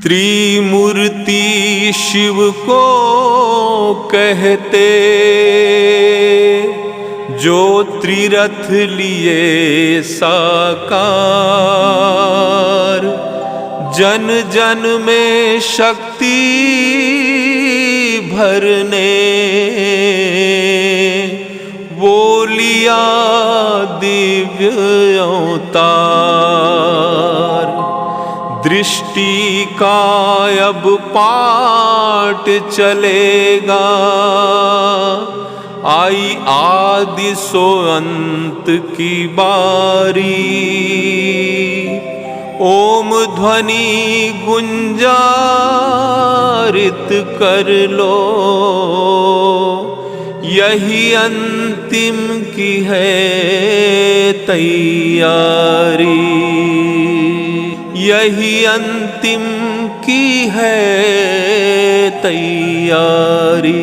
त्रिमूर्ति शिव को कहते, जो त्रिरथ लिए साकार। जन जन में शक्ति भरने, वो लिया दिव्य अवतार। दृष्टि का अब पाठ चलेगा, आई आदि सो अंत की बारी। ओम ध्वनि गुंजारित कर लो, यही अंतिम की है तैयारी। यही अंतिम की है तैयारी।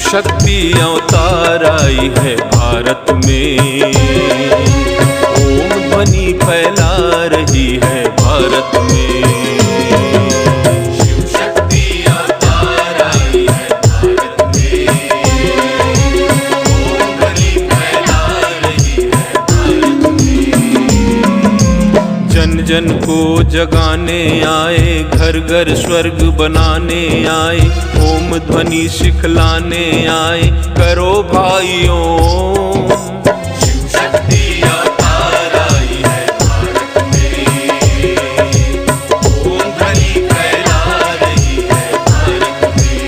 शक्ति अवतार आई है भारत में, ओम ध्वनि फैला रही है भारत में। शिव शक्ति अवतार आई है भारत में, ओम ध्वनि फैला रही है भारत में। जन जन को जगाने आए, घर घर स्वर्ग बनाने आए, ओम ध्वनि सिखलाने आए, करो भाइयों। शिव शक्ति अवतार आई है भारत में, ओम ध्वनि फैला रही है भारत में।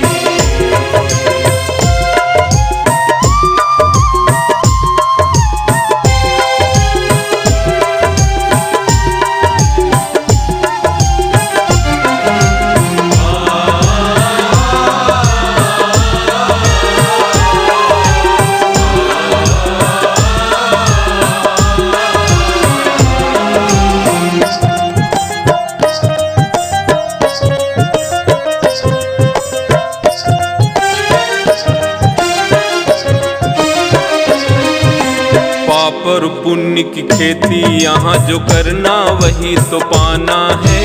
पाप और पुण्य की खेती यहाँ जो करना वही तो पाना है।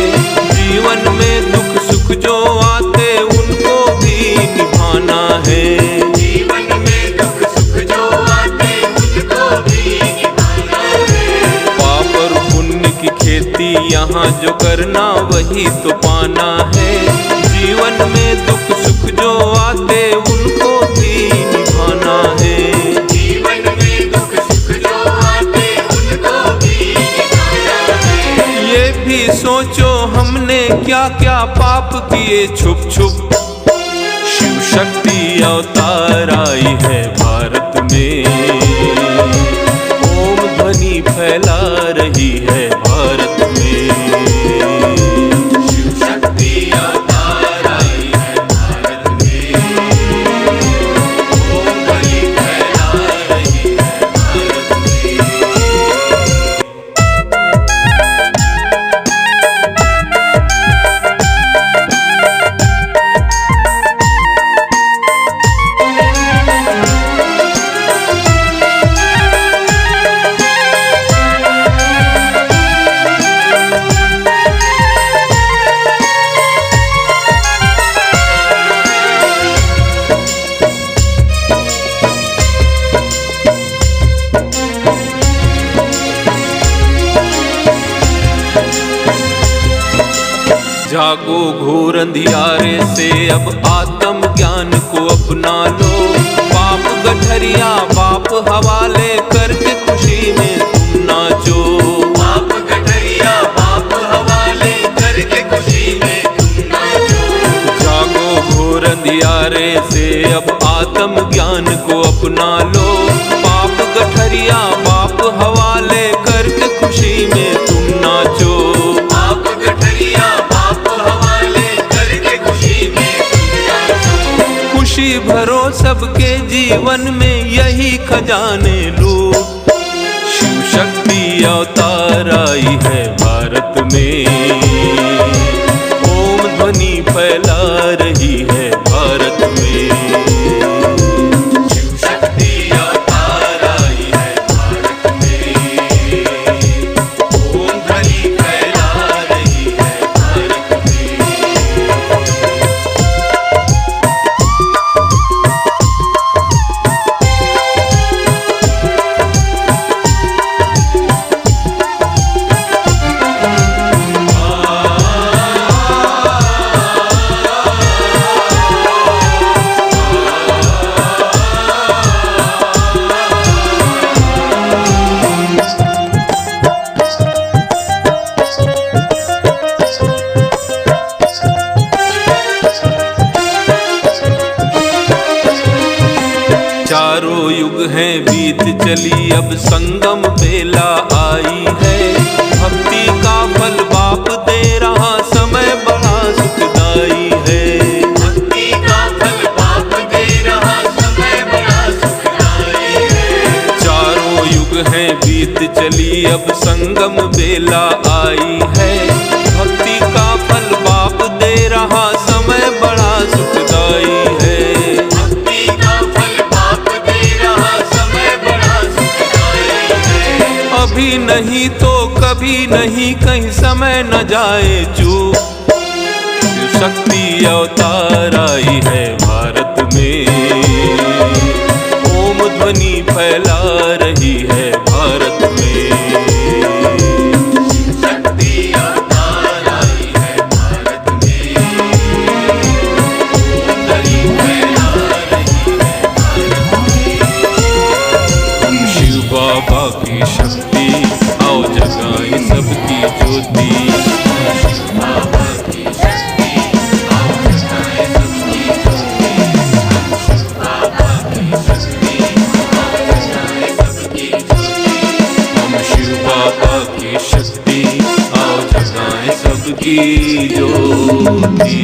जीवन में दुख सुख जो आते उनको भी निभाना है। जीवन में दुख सुख जो आते उनको भी निभाना है। पाप और पुण्य की खेती यहाँ जो करना वही तो पाना है। जीवन में दुख सुख जो आते उनको भी निभाना है। सोचो हमने क्या क्या पाप किए छुप छुप। शिव शक्ति अवतार आई है भारत में, ओम ध्वनि फैला रही है भारत में। शिव शक्ति अवतार आई है भारत में, ओम ध्वनि फैला रही है भारत में। जागो घोर अंधियारे से अब आत्म ज्ञान को अपना लो। पाप गठरिया बाप हवाले करके खुशी में तुम नाचो। पाप गठरिया बाप हवाले करके खुशी में तुम नाचो। जागो घोर अंधियारे से अब आत्म ज्ञान को अपना लो। पाप गठरिया जीवन में यही खजाने लूट। शिव शक्ति अवतार आई है भारत में, ओम ध्वनि फैला रही है भारत में। शिव शक्ति अवतार आई है भारत में, ओम ध्वनि फैला रही है भारत में। चारों युग हैं बीत चली, अब संगम बेला आई है। भक्ति का फल बाप दे रहा, समय बड़ा सुखदाई है। भक्ति का फल बाप दे रहा, समय बड़ा सुखदाई है। चारों युग हैं बीत चली, अब संगम बेला आई है। भक्ति का फल बाप दे रहा, समय बड़ा सुखदाई है। अभी नहीं तो कभी नहीं, कहीं समय न जाए चूक। शिव शक्ति अवतार आई है भारत में, ओम ध्वनि फैला रही है भारत में। शिव शक्ति अवतार आई है भारत में, ओम ध्वनि फैला रही है भारत में। शिव बाबा की शक्ति आओ जगाए सबकी ज्योति। शिव बाबा की शक्ति आओ जगाए सबकी ज्योति। शिव बाबा की शक्ति आओ जगाए सबकी ज्योति। हम शिव बाबा की शक्ति आओ जगाए सबकी ज्योति।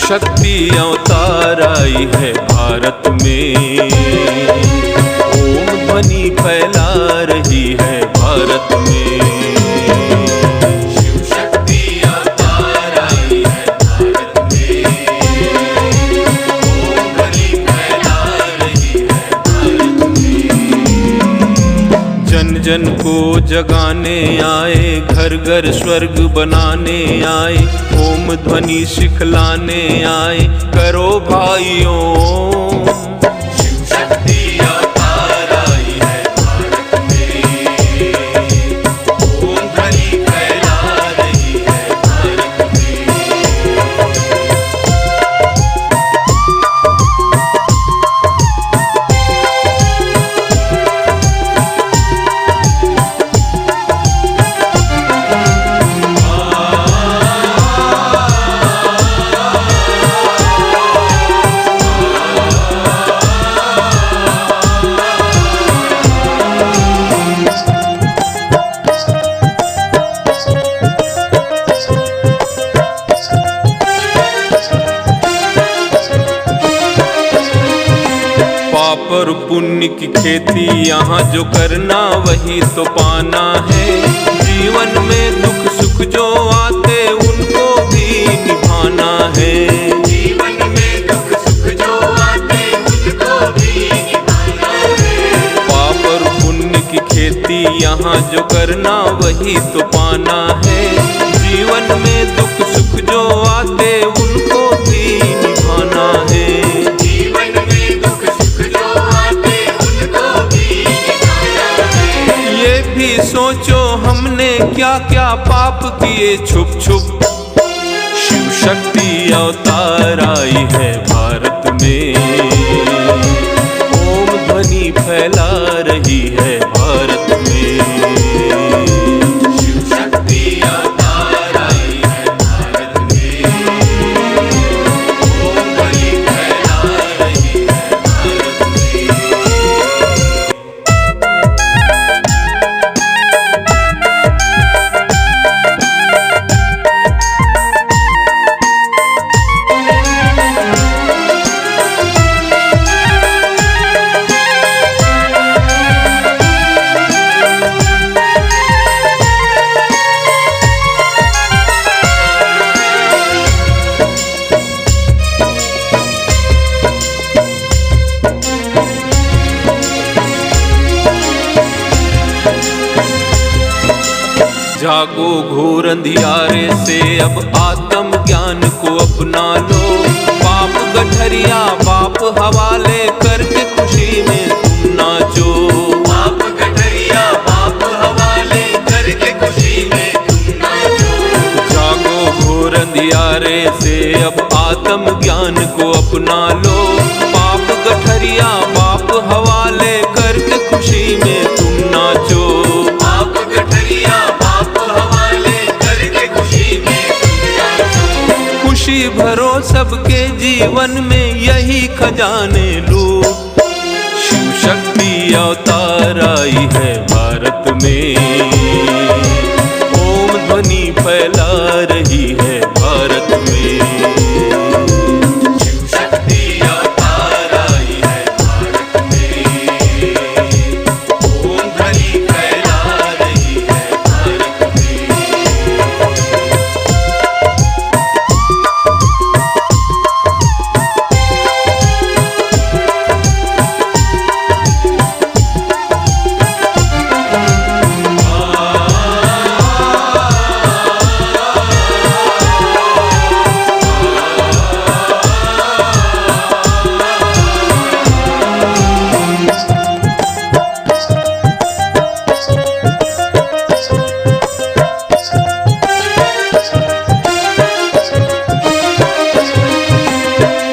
शक्ति अवतार आई है भारत में, ओम ध्वनि फैला रही है भारत में। शिव शक्ति अवतार आई है भारत में, ओम ध्वनि फैला रही है भारत में। जन जन को जगाने आए, घर घर स्वर्ग बनाने आए। ओम ध्वनि सिखलाने आए, करो भाइयों। शिव शक्ति अवतार आई है भारत में, ओम ध्वनि फैला रही है भारत में। पाप और पुण्य की खेती, यहाँ जो करना वही तो पाना है। जीवन में दुख सुख जो आते उनको भी निभाना है। जीवन में दुख सुख जो आते उनको भी निभाना है। पाप और पुण्य की खेती, यहाँ जो करना वही तो पाना है। जीवन में दुख सुख जो आते उनको भी निभाना है। सोचो हमने क्या क्या पाप किए छुप छुप। शिव शक्ति अवतार आई है भारत में। फैला रही है भारत में। शिव शक्ति अवतार आई है भारत में, ओम ध्वनि फैला रही है भारत में। जागो घोर अंधियारे से अब आत्म ज्ञान को अपना लो। बाप गठरिया बाप हवाले करके खुशी में तुम नाचो। बाप गठरिया बाप हवाले करके खुशी में तुम नाचो। जागो घोर अंधियारे से अब आत्म ज्ञान को अपना लो। बाप गठरिया बाप हवाले करके खुशी में तुम नाचो। बाप गठरिया खुशी भरो सबके जीवन में यही खजाने लो। शिव शक्ति अवतार आई है भारत में, ओम ध्वनि फैला रही है भारत में। शिव शक्ति अवतार आई है भारत में, ओम ध्वनि फैला रही है भारत में।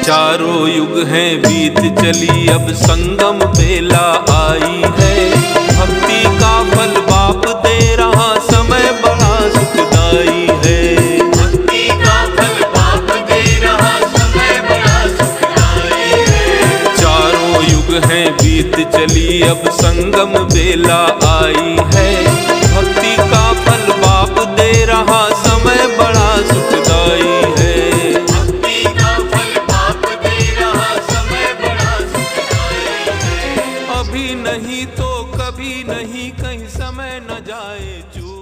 चारों युग हैं बीत चली अब संगम बेला आई है। भक्ति का फल बाप दे रहा समय बड़ा सुखदाई है। भक्ति का फल बाप दे रहा समय बड़ा सुखदाई है। चारों युग हैं बीत चली अब संगम बेला आई है। भक्ति का फल बाप दे रहा समय बड़ा सुखदाई है। अभी नहीं तो कभी नहीं, कहीं समय न जाए चूक।